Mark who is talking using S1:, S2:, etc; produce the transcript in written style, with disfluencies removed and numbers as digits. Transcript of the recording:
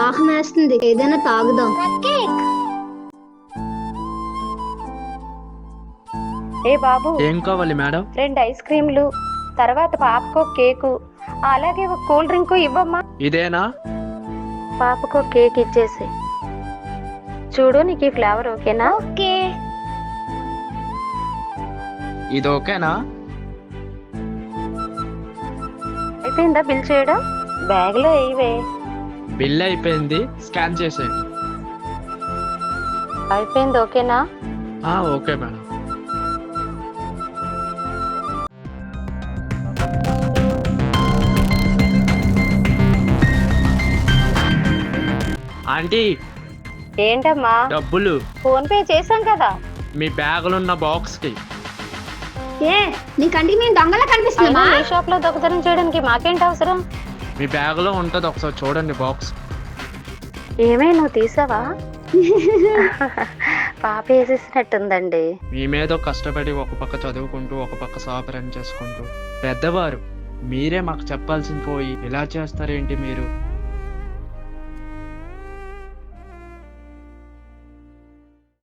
S1: దాహం వేస్తుంది, ఏదైనా తాగుదాం.
S2: ఏ బాబు,
S3: ఏం కావాలి మేడం?
S2: 2 ఐస్ క్రీమ్లు, తర్వాత పాపకు కేకు, అలాగే ఒక కూల్ డ్రింక్ ఇవ్వమ్మా.
S3: ఇదేనా?
S2: పాపకు కేక్ ఇచ్చేసి చూడు, నీకు ఈ ఫ్లేవర్ ఓకేనా?
S1: ఓకే.
S3: ఇది ఓకేనా?
S2: అయిపోయిందా బిల్ చేయడం? బ్యాగ్ లో వేయవే.
S3: బిల్ అయిపోయింది, స్కాన్ చేసేయండి.
S2: అయిపోయింది, ఓకేనా?
S3: Okay madam. ఆంటీ,
S2: ఏంటమ్మా?
S3: డబ్బులు
S2: ఫోన్ పే చేసాం కదా.
S3: మీ బ్యాగులో ఉన్న బాక్స్ కి.
S1: ఏ నీ కంటికి మేము దొంగలా
S2: అయినా
S1: కనిపిస్తున్నామా?
S2: మీ షాప్ లో దొంగతనం చేయడానికి మాకేంటి అవసరం?
S3: మీ బ్యాగులో ఉంటది, ఒకసారి చూడండి బాక్స్.
S2: ఏమే, నువ్వు తీసావా? పాప వేసేసినట్టుందండి.
S3: మీ మీద కష్టపడి ఒక పక్క చదువుకుంటూ ఒక పక్క షాప్ రన్ చేసుకుంటూ పెద్దవారు మీరే మాకు చెప్పాల్సింది పోయి ఇలా చేస్తారేంటి మీరు?